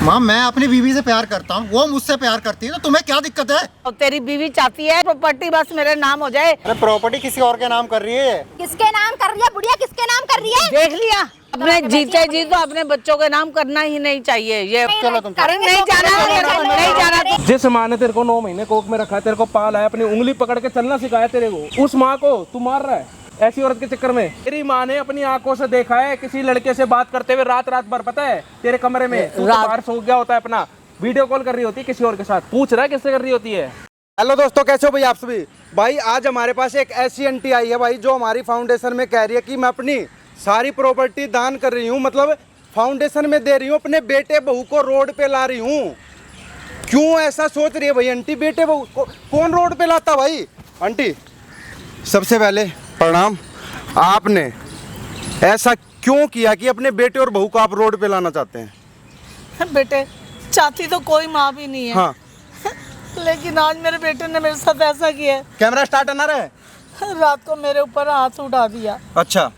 माँ मैं अपनी बीवी से प्यार करता हूँ, वो मुझसे प्यार करती है, तो तुम्हें क्या दिक्कत है? और तेरी बीवी चाहती है प्रॉपर्टी बस मेरे नाम हो जाए। अरे प्रॉपर्टी किसी और के नाम कर रही है। किसके नाम कर रही है बुढ़िया, किसके नाम कर रही है? देख लिया, अपने जीते जी तो अपने बच्चों के नाम करना ही नहीं चाहिए। ये चलो तुम अरे नहीं जाना। जिस माँ ने तेरे को 9 महीने कोख में रखा है, तेरे को पाला है, अपनी उंगली पकड़ के चलना सिखाया तेरे को, उस माँ को तू मार रहा है ऐसी औरत के चक्कर में। तेरी माँ ने अपनी आंखों से देखा है किसी लड़के से बात करते हुए रात रात भर, पता है तेरे कमरे में तू तो बाहर सो गया होता है, अपना वीडियो कॉल कर रही होती है किसी और के साथ, पूछ रहा है किससे कर रही होती है। हेलो दोस्तों, कैसे हो भाई आप सभी। भाई आज हमारे पास एक ऐसी आंटी आई है भाई, जो हमारी फाउंडेशन में कह रही है कि मैं अपनी सारी प्रॉपर्टी दान कर रही हूँ, मतलब फाउंडेशन में दे रही हूँ, अपने बेटे बहू को रोड पे ला रही हूँ। क्यों ऐसा सोच रही है भाई आंटी? बेटे बहू को कौन रोड पे लाता भाई? आंटी सबसे पहले प्रणाम। आपने ऐसा क्यों किया कि अपने बेटे और बहू को आप रोड पे लाना चाहते हैं? बेटे चाहती तो कोई माँ भी नहीं है। हाँ, लेकिन आज मेरे बेटे ने मेरे साथ ऐसा किया। कैमरा स्टार्ट ना रहे। रात को मेरे ऊपर हाथ उठा दिया। अच्छा,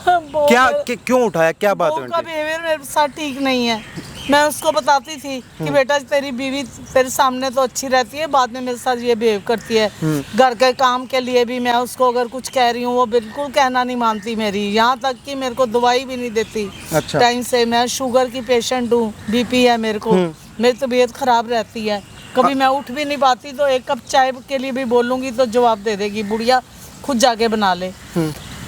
क्यों उठाया, क्या बात है? का बिहेवियर मेरे साथ ठीक नहीं है। मैं उसको बताती थी कि बेटा तेरी बीवी तेरे सामने तो अच्छी रहती है, बाद में मेरे साथ ये बिहेव करती है। घर के काम के लिए भी मैं उसको अगर कुछ कह रही हूँ, वो बिल्कुल कहना नहीं मानती मेरी, यहाँ तक कि मेरे को दवाई भी नहीं देती। अच्छा। टाइम से। मैं शुगर की पेशेंट हूँ, बीपी है मेरे को, मेरी तबीयत खराब रहती है, कभी मैं उठ भी नहीं पाती, तो एक कप चाय के लिए भी बोलूँगी तो जवाब दे देगी बुढ़िया खुद जाके बना ले।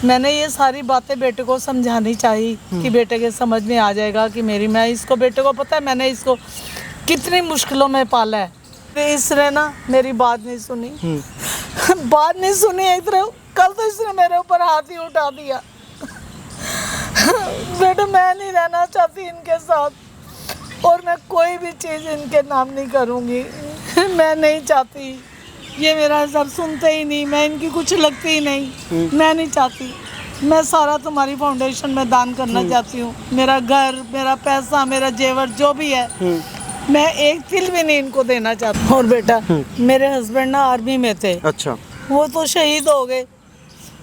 मैंने ये सारी बातें बेटे को समझानी चाहिए कि बेटे के समझ में आ जाएगा कि मैं इसको, बेटे को पता है मैंने इसको कितनी मुश्किलों में पाला है, तो इसने ना मेरी बात नहीं सुनी। बात नहीं सुनी एक तरह, कल तो इसने मेरे ऊपर हाथ ही उठा दिया। बेटा मैं नहीं रहना चाहती इनके साथ, और मैं कोई भी चीज़ इनके नाम नहीं करूँगी। मैं नहीं चाहती, ये मेरा सब सुनते ही नहीं, मैं इनकी कुछ लगती ही नहीं। मैं नहीं चाहती, मैं सारा तुम्हारी फाउंडेशन में दान करना चाहती हूँ। मेरा घर, मेरा पैसा, मेरा जेवर जो भी है, मैं एक तिल भी नहीं इनको देना चाहती। और बेटा मेरे हस्बैंड ना आर्मी में थे। अच्छा। वो तो शहीद हो गए,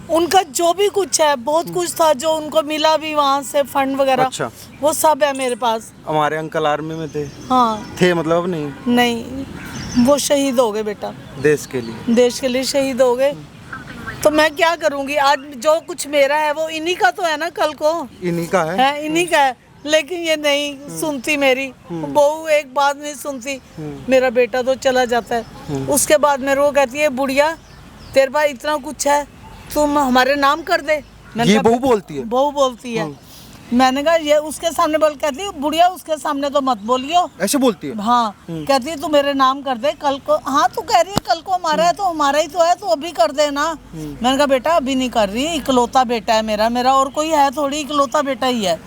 उनका जो भी कुछ है, बहुत कुछ था जो उनको मिला भी वहाँ से, फंड वगैरह। अच्छा। वो सब है मेरे पास। हमारे अंकल आर्मी में थे। हाँ थे मतलब? अब नहीं। नहीं, वो शहीद हो गए बेटा, देश के लिए। देश के लिए शहीद हो गए। तो मैं क्या करूंगी? आज जो कुछ मेरा है वो इन्हीं का तो है ना, कल को इन्हीं का है, इन्हीं का है। लेकिन ये नहीं सुनती मेरी बहू, एक बात नहीं सुनती। मेरा बेटा तो चला जाता है, उसके बाद मेरे को कहती है बुढ़िया तेरे पास इतना कुछ है, तुम हमारे नाम कर दे। ये बहू बोलती है? बहू बोलती है। मैंने कहा ये उसके सामने बोल, कहती है बुढ़िया उसके सामने तो मत बोलियो। ऐसे बोलती है? हाँ, कहती है तू मेरे नाम कर दे कल को। हाँ तू कह रही है कल को हमारा है तो हमारा ही तो है, तो अभी कर दे ना। मैंने कहा बेटा अभी नहीं कर रही, इकलौता बेटा है मेरा और कोई है थोड़ी, इकलौता बेटा ही है।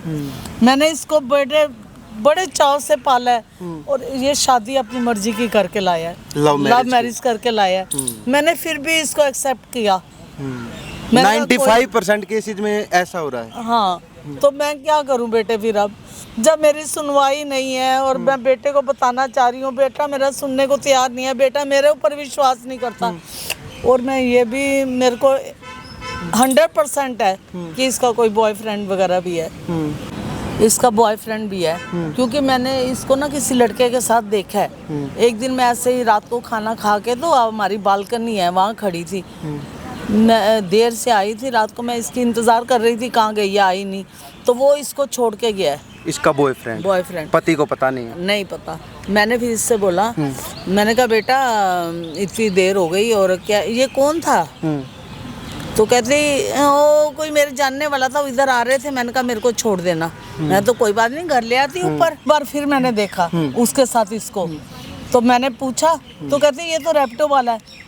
मैंने इसको बड़े चाव से पाला है, और ये शादी अपनी मर्जी की करके लाया है, लव मैरिज करके लाया है। मैंने फिर भी इसको एक्सेप्ट किया। 95% केसेज में ऐसा हो रहा है। हाँ, तो मैं क्या करूं बेटे? फिर अब जब मेरी सुनवाई नहीं है और मैं बेटे को बताना चाह रही हूँ, बेटा मेरा सुनने को तैयार नहीं है, बेटा मेरे ऊपर विश्वास नहीं करता। और मैं ये भी, मेरे को 100% है कि इसका कोई बॉयफ्रेंड वगैरह भी है। इसका बॉयफ्रेंड भी है, क्योंकि मैंने इसको ना किसी लड़के के साथ देखा है। एक दिन मैं ऐसे ही रात को खाना खा के, तो हमारी बालकनी है वहाँ खड़ी थी, मैं देर से आई थी रात को, मैं इसकी इंतज़ार कर रही थी कहाँ गई है, आई नहीं, तो वो इसको छोड़ के गया है। इसका बॉयफ्रेंड? पति को पता नहीं है? नहीं पता। मैंने फिर इससे बोला, मैंने कहा बेटा इतनी देर हो गई और क्या, ये कौन था? तो कहती ओ कोई मेरे जानने वाला था, इधर आ रहे थे। मैंने कहा मेरे को छोड़ देना, मैं तो कोई बात नहीं घर ले आती ऊपर। बार फिर मैंने देखा उसके साथ इसको, तो मैंने पूछा तो कहती ये तो रैप्टो वाला है।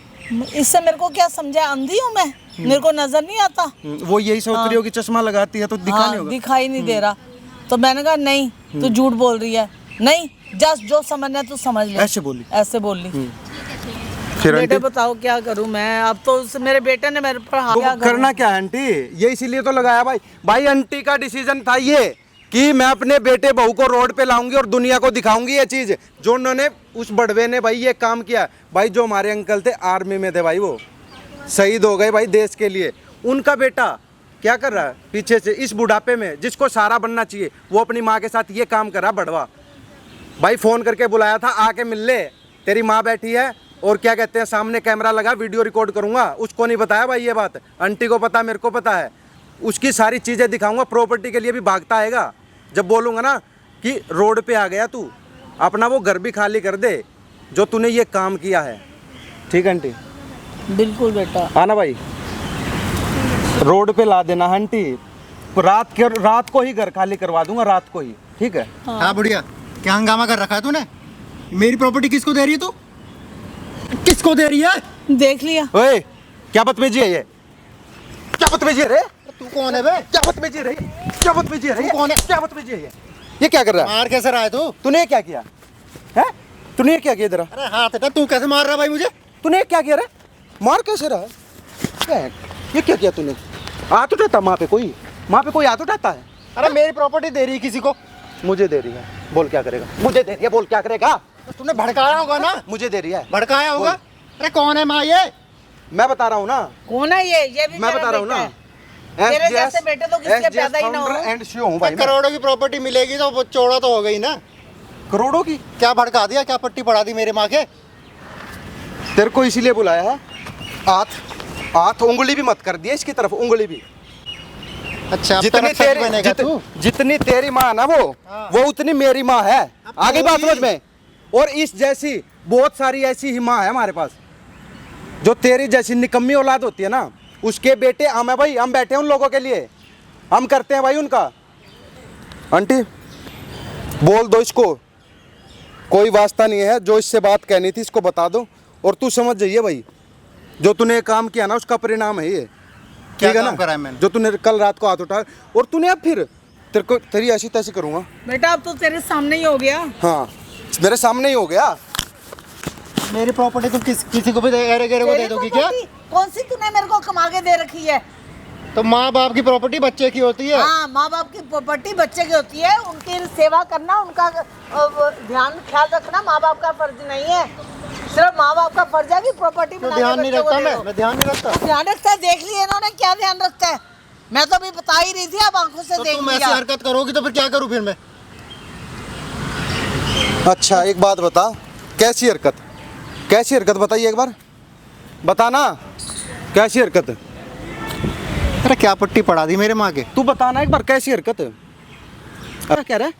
इससे मेरे को क्या समझा, अंधी हूँ मैं, मेरे को नजर नहीं आता? वो यही सोच रही हो कि चश्मा लगाती है तो दिखा नहीं होगा? दिखाई नहीं दे रहा। तो मैंने कहा नहीं तू झूठ बोल रही है, नहीं जस्ट जो समझना है तू समझ ले। ऐसे बोली? फिर बेटे बताओ क्या करूं मैं? अब तो मेरे बेटे ने मेरे पर हाथ करना क्या है आंटी? ये इसीलिए तो लगाया भाई आंटी का डिसीजन था ये कि मैं अपने बेटे बहू को रोड पे लाऊंगी और दुनिया को दिखाऊंगी ये चीज, जो उन्होंने उस बड़वे ने भाई ये काम किया। भाई जो हमारे अंकल थे आर्मी में थे भाई, वो शहीद हो गए भाई देश के लिए। उनका बेटा क्या कर रहा है पीछे से इस बुढ़ापे में, जिसको सारा बनना चाहिए, वो अपनी माँ के साथ ये काम कर रहा बड़वा। भाई फ़ोन करके बुलाया था, आके मिल ले। तेरी माँ बैठी है और क्या कहते हैं सामने कैमरा लगा, वीडियो रिकॉर्ड करूँगा। उसको नहीं बताया भाई ये बात, आंटी को पता, मेरे को पता है। उसकी सारी चीज़ें दिखाऊंगा, प्रॉपर्टी के लिए भी भागता आएगा। जब बोलूँगा ना कि रोड पे आ गया तू, अपना वो घर भी खाली कर दे जो तूने ये काम किया है। ठीक है आंटी? बिल्कुल बेटा। आना भाई, रोड पे ला देना आंटी, रात को ही घर खाली करवा दूंगा, रात को ही। ठीक है? हाँ बुढ़िया, क्या हंगामा कर रखा है तूने? मेरी प्रॉपर्टी किसको दे रही है तू? किसको दे रही है? देख लिया। ओए, क्या बदतमीजी है ये? क्या बदतमीजी है रे? तू कौन है बे? क्या बदतमीजी है रे? क्या बदतमीजी है रे? तू कौन है? क्या बदतमीजी है ये क्या कर रहा है? मार कैसे रहा है तू? तूने ये क्या किया है? तूने ये क्या किया इधर? अरे हाथ हटा, तू कैसे मार रहा है भाई मुझे? तूने ये क्या किया रे? मार कैसे रहा है? क्या है? ये क्या किया तूने? हाथ उठाता माँ पे कोई? माँ पे कोई हाथ उठाता है? अरे मेरी प्रॉपर्टी दे रही है किसी को? मुझे दे रही है, बोल क्या करेगा? मुझे दे रही है, बोल क्या करेगा? तो तूने भड़काया होगा ना? मुझे दे रही है, भड़काया होगा। अरे कौन है माँ ये? मैं बता रहा हूँ ना, कौन है ये भी मैं मेरा बता रहा हूँ बेटा ना। है। तेरे जैसे बेटे तो किसके पैदा ही ना हो। एंड CEO हूँ भाई मैं। करोड़ों की प्रॉपर्टी मिलेगी तो वो चौड़ा तो हो गई ना। करोड़ों की? क्या भड़का दिया, क्या पट्टी पड़ा दी मेरे माँ के? तेरे को इसीलिए बुलाया है। हाथ उंगली भी मत कर दिया इसकी तरफ, उंगली भी। अच्छा, जितनी तेरी माँ ना वो उतनी मेरी माँ है। आगे बात समझ में? और इस जैसी बहुत सारी ऐसी ही माँ है हमारे पास, जो तेरी जैसी निकम्मी औलाद होती है ना, उसके बेटे हम है भाई। हम बैठे हैं उन लोगों के लिए, हम करते हैं भाई उनका। आंटी बोल दो इसको, कोई वास्ता नहीं है। जो इससे बात कहनी थी इसको बता दो, और तू समझ जाइए भाई, जो तूने काम किया ना उसका परिणाम है ये। क्या ठीक है काम ना? करा है मैंने? जो तूने कल रात को हाथ उठाया, और तूने अब फिर तेरी ऐसी तैसी करूंगा। बेटा अब तो तेरे सामने ही हो गया। हाँ, मेरे सामने ही हो गया। मेरी प्रॉपर्टी तुम किसी को भी गहरे को दे दोगी क्या? कौन सी तूने मेरे को कमा के दे रखी है? तो माँ बाप की प्रॉपर्टी बच्चे की होती है। हाँ, माँ बाप की प्रॉपर्टी बच्चे की होती है। उनकी सेवा करना, उनका ध्यान ख्याल रखना माँ बाप का फर्ज नहीं है। सिर्फ माँ बाप का फर्ज है कि प्रॉपर्टी तो ध्यान नहीं रखता मैं ध्यान नहीं रखता। ध्यान रखता है, देख लिया इन्होंने क्या ध्यान रखता है। मैं तो अभी बता ही रही थी, आप आंखों से तो देख तुम ऐसी लिया। हरकत करोगी तो फिर क्या करूँ फिर मैं? अच्छा एक बात बता, कैसी हरकत? कैसी हरकत बताइए एक बार, बताना कैसी हरकत? अरे क्या पट्टी पड़ा दी मेरे माँ के? तू बताना एक बार कैसी हरकत? अरे क्या रहा?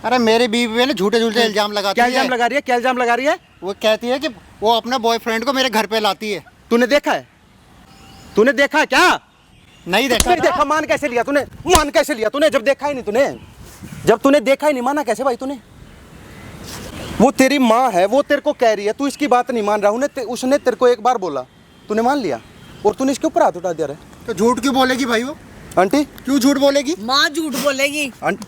अरे मेरी बीवी पे ना झूठे झूठे इल्जाम लगाती क्या है। इल्जाम लगा रही है? क्या इल्जाम लगा रही है? वो कहती है कि वो अपना बॉयफ्रेंड को मेरे घर पे लाती है। तूने देखा है? तूने देखा है क्या? नहीं देखा। नहीं देखा, मान कैसे लिया तूने? मान कैसे लिया तूने जब देखा ही नहीं तूने? जब तूने देखा ही नहीं, माना कैसे भाई तूने? वो तेरी माँ है, वो तेरे को कह रही है, तू इसकी बात नहीं मान रहा। उसने तेरे को एक बार बोला, तूने मान लिया, और तूने इसके ऊपर हाथ उठा दिया। तो झूठ क्यों बोलेगी भाई वो? आंटी क्यों झूठ बोलेगी? माँ झूठ बोलेगी आंटी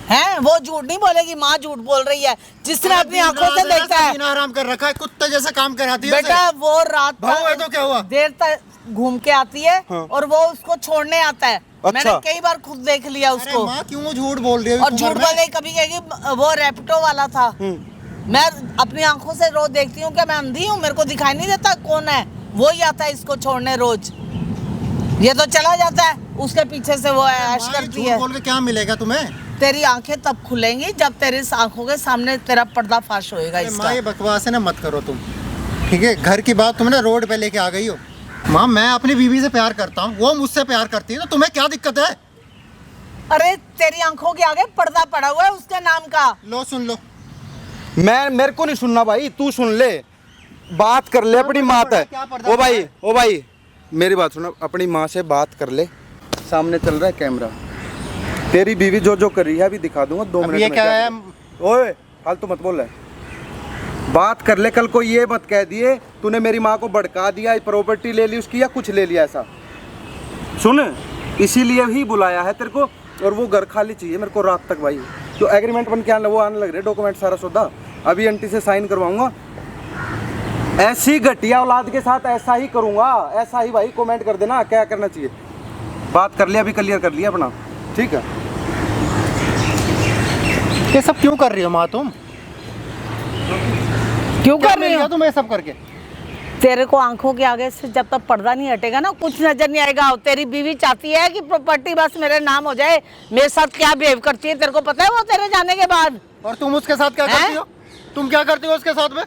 है, वो झूठ नहीं बोलेगी, माँ झूठ बोल रही है। जिसने अपनी आंखों से देखता है। आराम कर रखा है, कुत्ते जैसा काम कराती है बेटा वो रात भाव है तो क्या हुआ? देर तक घूम के आती है। हाँ। और वो उसको छोड़ने आता है। अच्छा। मैंने कई बार खुद देख लिया अरे उसको। माँ क्यों झूठ बोल रही है? और झूठ बोले, कभी कहेगी वो रैपिडो वाला था। मैं अपनी आंखों से रोज देखती हूँ, क्या मैं अंधी हूँ? मेरे को दिखाई नहीं देता कौन है? वो ही आता है इसको छोड़ने रोज। ये तो चला जाता है, उसके पीछे से वो ऐश करती है। बोल के क्या मिलेगा तुम्हें? तेरी आंखें तब खुलेंगी जब तेरी आंखों के सामने तेरा पर्दाफाश होएगा माँ इसका। ये बकवास है ना मत करो तुम, ठीक है? घर की बात तुमने रोड पे लेके आ गई हो। माँ मैं अपनी बीवी से प्यार करता हूँ, वो मुझसे प्यार करती है, तो तुम्हें क्या दिक्कत है? अरे तेरी आंखों के आगे पर्दा पड़ा हुआ है उसके नाम का। लो सुन लो। मेरे को नहीं सुनना भाई, तू सुन ले, बात कर ले अपनी माँ से। ओ भाई मेरी बात सुनो, अपनी माँ से बात कर ले। सामने चल रहा है कैमरा, तेरी बीवी जो जो कर रही है अभी दिखा दूंगा 2 मिनट में। ये क्या है? ओए फालतू मत बोल रहे, बात कर ले। कल को ये मत कह दिए तूने मेरी माँ को भड़का दिया, प्रॉपर्टी ले ली उसकी या कुछ ले लिया। ऐसा सुन, इसीलिए ही बुलाया है तेरे को, और वो घर खाली चाहिए मेरे को रात तक भाई। तो एग्रीमेंट बन के वो आने लग रहे, डॉक्यूमेंट सारा सौदा अभी आंटी से साइन करवाऊंगा। ऐसी घटिया औलाद के साथ ऐसा ही करूंगा, ऐसा ही भाई। कमेंट कर देना क्या करना चाहिए। बात कर लिया, अभी क्लियर कर लिया अपना, ठीक है? ये सब क्यों कर रही हो माँ तुम? क्यों क्या कर रही मिल हो? गया तुम्हें सब करके? तेरे को आंखों के आगे से जब तक पर्दा नहीं हटेगा ना, कुछ नजर नहीं आएगा। तेरी बीवी चाहती है कि प्रॉपर्टी बस मेरे नाम हो जाए। मेरे साथ क्या बिहेव करती है तेरे को पता है वो तेरे जाने के बाद? और तुम उसके साथ क्या हैं? करती हो? तुम क्या करती हो उसके साथ में?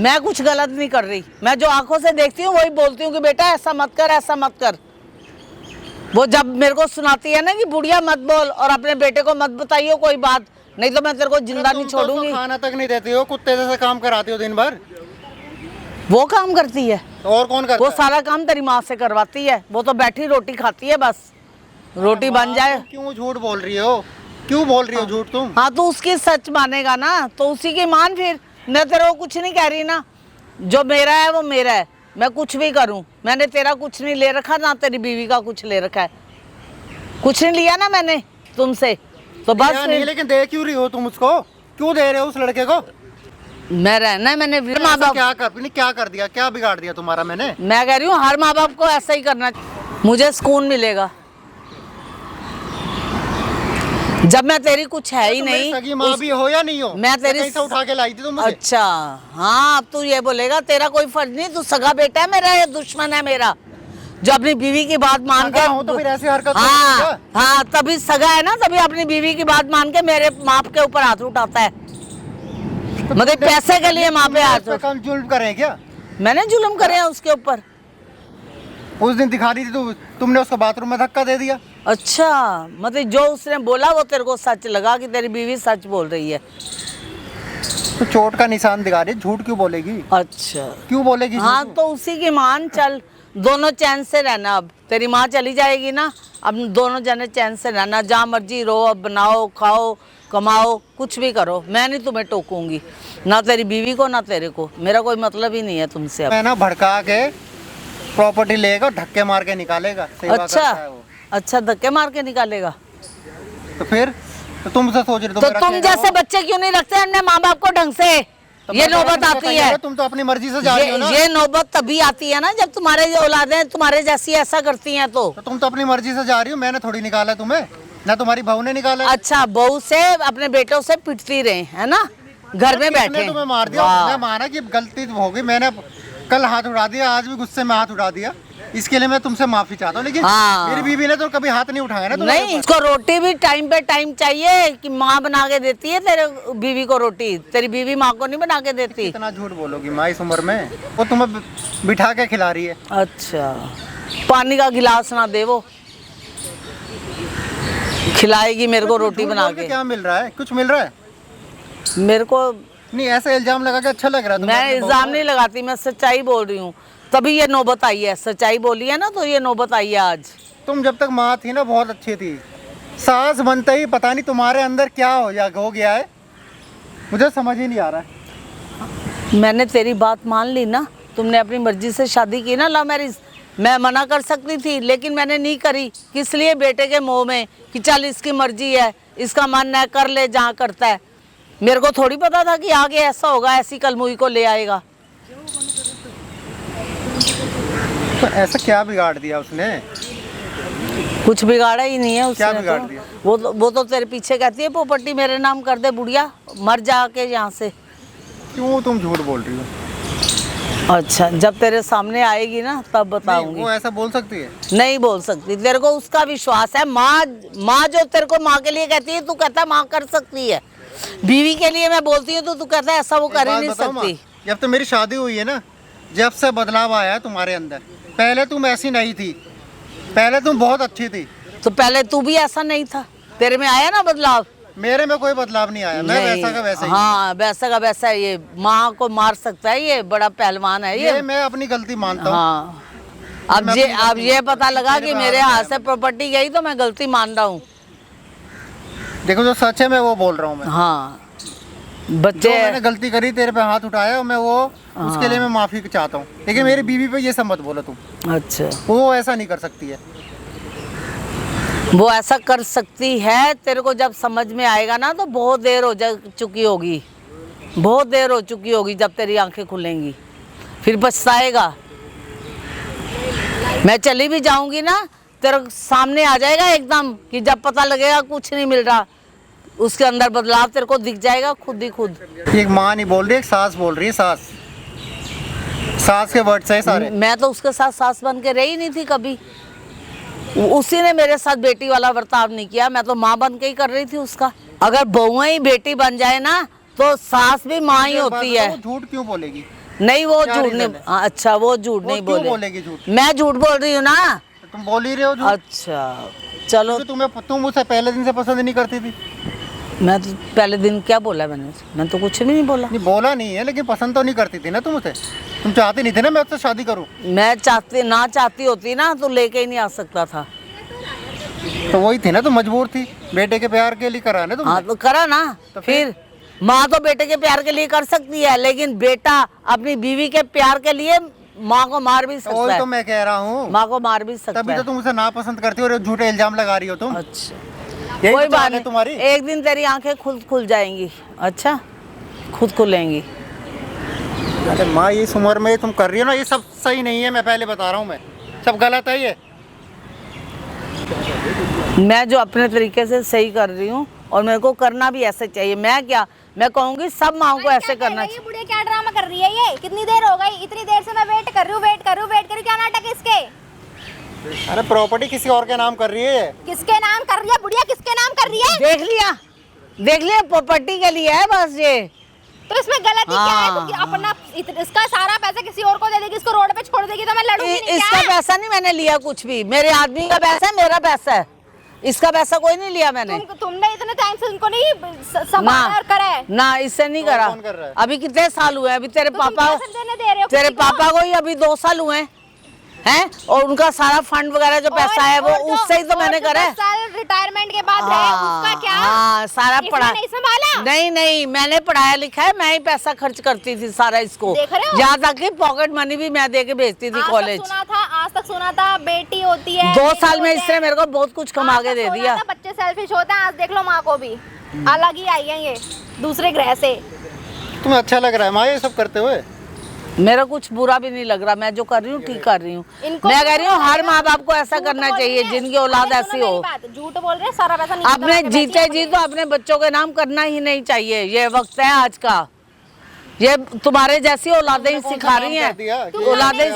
मैं कुछ गलत नहीं कर रही, मैं जो आंखों से देखती हूँ वही बोलती हूँ कि बेटा ऐसा मत कर, ऐसा मत कर। वो जब मेरे को सुनाती है ना कि बुढ़िया मत बोल और अपने बेटे को मत बताइयो कोई बात, नहीं तो मैं तेरे को जिंदा नहीं तुम तो उसको छोड़ूंगी। खाना तक नहीं देती हो, कुत्ते जैसे काम कराती हो दिन भर। वो काम करती है, तो और कौन करता वो है? सारा काम तेरी माँ से करवाती है। वो तो बैठी रोटी खाती है, बस रोटी बन जाए। तुम क्यों झूठ बोल रही हो? क्यों बोल रही हो झूठ तुम? हाँ तो उसकी सच मानेगा ना, तो उसी की मान फिर। मैं तेरे को कुछ नहीं कह रही ना, जो मेरा है वो मेरा है, मैं कुछ भी करूं। मैंने तेरा कुछ नहीं ले रखा, ना तेरी बीवी का कुछ ले रखा है, कुछ नहीं लिया ना मैंने तुमसे, तो बस या नहीं, लेकिन दे क्यों रही हो तुम उसको? क्यों दे रहे हो उस लड़के को? मैं रहना है, मैंने माँ ऐसा बाप, क्या कर दिया, क्या बिगाड़ दिया तुम्हारा मैंने? मैं कह रही हूँ हर माँ बाप को ऐसा ही करना, मुझे सुकून मिलेगा जब मैं तेरी कुछ है ही तुम नहीं। मेरी सगी माँ भी हो या नहीं हो? मैं तेरी कहीं से उठा के लाई थी तुम मुझे? अच्छा हाँ, अब तू ये बोलेगा तेरा कोई फर्ज नहीं, तू सगा बेटा है मेरा या दुश्मन है मेरा, जो अपनी बीवी की बात मान के। सगा हो तो फिर ऐसी हरकत हाँ हाँ, तभी सगा है ना, तभी अपनी बीवी की बात मान के मेरे माँ के ऊपर हाथ उठाता है, मतलब पैसे के लिए माँ पे हाथ कम जुल्म करें क्या? मैंने जुल्म करे हैं उसके ऊपर। उस दिन दिखा रही थी तुमने उसको बाथरूम में धक्का दे दिया। अच्छा, मतलब जो उसने बोला वो तेरे को सच लगा कि तेरी बीवी सच बोल रही है? तो चोट का निशान दिखा रही है, झूठ क्यों बोलेगी? अच्छा क्यों बोलेगी? हाँ तो उसी की मान, चल दोनों चैन से रहना। अब तेरी माँ चली जाएगी ना, अब दोनों जने चैन से रहना, जहाँ मर्जी रहो, अब बनाओ खाओ कमाओ कुछ भी करो, मैं नहीं तुम्हें टोकूंगी, ना तेरी बीवी को ना तेरे को, मेरा कोई मतलब ही नहीं है तुमसे अब। मैं ना भड़का के प्रॉपर्टी लेगा, धक्के मार के निकालेगा। सेवा अच्छा करता है वो। अच्छा, धक्के मार के निकालेगा? तो फिर तो तुम से सोच रहे तो तुम जैसे बच्चे क्यों नहीं रखते अपने माँ बाप को ढंग से? ये नौबत आती है, तुम तो अपनी मर्जी से जा रही हो ना। ये नौबत तभी आती है ना जब तुम्हारे औलादें तुम्हारे जैसी ऐसा करती हैं। तो तुम तो अपनी मर्जी से जा रही हो, मैंने थोड़ी निकाला तुम्हें, ना तुम्हारी बहू ने निकाला। अच्छा, बहू से अपने बेटों से पिटती रहे है ना, घर में किसने बैठे। तुम्हें मार दिया? वाह। मैं माना कि गलती हो गई, मैंने कल हाथ उड़ा दिया, आज भी गुस्से में हाथ उड़ा दिया, इसके लिए मैं तुमसे माफी चाहता हूँ। लेकिन हाँ। मेरी बीवी ने तो कभी हाथ नहीं उठाया ना तुम्हारे नहीं, ऊपर। इसको रोटी भी टाइम पे टाइम चाहिए कि माँ बना के देती है तेरे बीवी को रोटी, तेरी बीवी माँ को नहीं बना के देती। इतना झूठ बोलोगी माँ इस उम्र में? वो तुम्हें बिठा के खिला रही है। अच्छा, पानी का गिलास ना दे, वो खिलाएगी मेरे को रोटी झूठ बना बोल के के। क्या मिल रहा है? कुछ मिल रहा है? मेरे को, नहीं, ऐसा इल्जाम लगा के अच्छा लग रहा है तुम्हें मैं अपनी बहू इल्जाम को? नहीं लगाती, मैं सच्चाई बोल रही हूँ, तभी ये नौबत आई है। सच्चाई बोली है ना, तो ये नौबत आई है आज। तुम जब तक माँ थी ना बहुत अच्छी थी, सास बनते ही पता नहीं तुम्हारे अंदर क्या हो गया है, मुझे समझ ही नहीं आ रहा है। मैंने तेरी बात मान ली ना, तुमने अपनी मर्जी से शादी की ना, लव मैरिज। मैं मना कर सकती थी लेकिन मैंने नहीं करी, किस लिए? बेटे के मोह में कि चल इसकी मर्जी है, इसका मन है, कर ले जहाँ करता है। मेरे को थोड़ी पता था कि आगे ऐसा होगा, ऐसी कलमुई को ले आएगा। तो ऐसा क्या बिगाड़ दिया उसने? कुछ बिगाड़ा ही नहीं है उसने। क्या बिगाड़ तो दिया? वो तो तेरे पीछे कहती है प्रॉपर्टी मेरे नाम कर दे बुढ़िया, मर जाके यहाँ से। क्यों तुम झूठ बोल रही हो? अच्छा, जब तेरे सामने आएगी ना तब बताऊंगी। वो ऐसा बोल सकती है? नहीं बोल सकती, तेरे को उसका विश्वास है। माँ जो तेरे को माँ के लिए कहती है, तू कहता है माँ कर सकती है। बीवी के लिए मैं बोलती हूँ तो तू कहता है ऐसा वो कर ही नहीं सकती। जब तो मेरी शादी हुई है ना, जब से बदलाव आया है तुम्हारे अंदर। पहले तुम ऐसी नहीं थी, पहले तुम बहुत अच्छी थी। तो पहले तू भी ऐसा नहीं था, तेरे में आया ना बदलाव। मेरे में कोई बदलाव नहीं आया, मैं वैसा का वैसा ही। हाँ, वैसा का वैसा है। ये माँ को मार सकता है, ये बड़ा पहलवान है ये। मैं अपनी गलती मानता हूँ। हाँ, मैं अब ये पता लगा कि मेरे मेरे हाथ हाथ से प्रॉपर्टी गई तो मैं गलती मान रहा हूँ। देखो जो सच है मैं वो बोल रहा हूँ। मैं हाँ, जो बच्चे मैंने गलती करी, तेरे पे हाथ उठाया और मैं उसके लिए मैं माफी चाहता हूँ। लेकिन मेरी बीवी पे ये सब मत बोलो तुम। अच्छा, वो ऐसा नहीं कर सकती है। वो ऐसा कर सकती है, तेरे को जब समझ में आएगा ना तो बहुत देर हो चुकी होगी, बहुत देर हो चुकी होगी जब तेरी आंखें खुलेंगी, फिर पछताएगा। मैं चली भी जाऊंगी ना, तेरे सामने आ जाएगा एकदम कि जब पता लगेगा कुछ नहीं मिल रहा, उसके अंदर बदलाव तेरे को दिख जाएगा खुद ही खुद। एक माँ नहीं बोल रही, एक सास बोल रही है। सास के वर्ड है सारे। मैं तो उसके साथ सास बन के रही नहीं थी कभी, उसी ने मेरे साथ बेटी वाला बर्ताव नहीं किया, मैं तो माँ बन के ही कर रही थी उसका। अगर बहुएं ही बेटी बन जाए ना तो सास भी माँ ही मुझे एक बात होती है। बताओ, झूठ क्यों बोलेगी? नहीं वो क्या झूठ reason नहीं, है? हाँ, अच्छा वो झूठ वो नहीं क्यों बोले। बोलेगी झूठ? मैं झूठ बोल रही हूँ ना। तो तुम बोल ही रहे हो झूठ। अच्छा चलो, क्योंकि तुम उसे पहले दिन से पसंद नहीं करती थी। मैं तो पहले दिन क्या बोला मैंने तो कुछ भी नहीं बोला। नहीं बोला नहीं है, लेकिन पसंद तो नहीं करती थी ना तुम उसे। तुम चाहती नहीं थी ना मैं उससे शादी करूं। मैं चाहती होती ना तो लेके ही नहीं आ सकता था। तो वही थी ना, तुम मजबूर थी बेटे के प्यार के लिए करा ना तुमने। हाँ तो करा ना। तो फिर माँ तो बेटे के प्यार के लिए कर सकती है, लेकिन बेटा अपनी बीवी के प्यार के लिए माँ को मार भी तो सकता वही है। तो मैं कह रहा हूँ, माँ को मार भी सकता तभी है। तो तुम उसे नापसंद करती हो और झूठे इल्जाम लगा रही हो तुम। अच्छा यही कोई तो बात चाल है नहीं, तुम्हारी। एक दिन तेरी आंखें खुल जाएंगी। अच्छा खुद खुलेंगी। अरे माँ इस उम्र में तुम कर रही हो ना, ये सब सही नहीं है। मैं पहले बता रहा हूँ, मैं सब गलत है ये। मैं जो अपने तरीके से सही कर रही हूँ और मेरे को करना भी ऐसे चाहिए। मैं कहूँगी सब माओ को ऐसे करना ये बुढ़िया क्या ड्रामा कर रही है? ये कितनी देर हो गई? इतनी देर से मैं वेट कर रही हूँ। क्या नाटक है इसके? अरे प्रॉपर्टी किसी और के नाम कर रही है ये। किसके नाम कर रही है बुढ़िया? किसके नाम कर रही है? देख लिया प्रॉपर्टी के लिए है बस ये। तो इसमें गलती क्या है? हाँ, तो अपना इसका सारा पैसा किसी और को दे देगी, इसको रोड पे छोड़ देगी तो मैं लड़ूंगी नहीं इसका क्या? पैसा नहीं मैंने लिया कुछ भी। मेरे आदमी का पैसा है, मेरा पैसा है। इसका पैसा कोई नहीं लिया मैंने। तुमने इतने टाइम से उनको नहीं संभाला और करा है? ना इससे नहीं और करा। कौन कर रहा है? अभी कितने साल हुए? अभी तेरे तो तुम पापा पैसे देने दे रहे हो किसी को? को ही अभी 2 साल हुए हैं, और उनका सारा फंड वगैरह जो पैसा है वो उससे ही तो मैंने करा है। 10 साल रिटायरमेंट के बाद रहे, उसका क्या? हाँ सारा इसने पढ़ा नहीं संभाला? नहीं मैंने पढ़ाया लिखा है। मैं ही पैसा खर्च करती थी सारा इसको। देख रहे हो? यहाँ तक कि पॉकेट मनी भी मैं दे के भेजती थी कॉलेज। आज तक सुना था बेटी होती है। 2 बेटे साल में होते इसने हैं। मेरे को बहुत कुछ कमा आज के तक दे सुना दिया। था बच्चे सेल्फिश होते हैं। आज देख लो माँ को भी अलग ही आई है ये दूसरे ग्रह से। तुम्हें अच्छा लग रहा है माँ ये सब करते हुए? मेरा कुछ बुरा भी नहीं लग रहा। मैं जो कर रही हूँ ठीक कर रही हूँ। इनको मैं कह रही हूँ हर झूठ माँ बाप को ऐसा झूठ करना बोल चाहिए रहे हैं। जिनकी औलाद अरे ऐसी सुनो हो। मेरी बात, झूठ बोल रहे हैं, सारा पैसा नीचे अपने दबा के जीते बैठी जी है तो अपने बच्चों के नाम करना ही नहीं चाहिए। ये वक्त है आज का। ये तुम्हारे जैसी औलादें ही सिखा रही हैं। तुम औलादें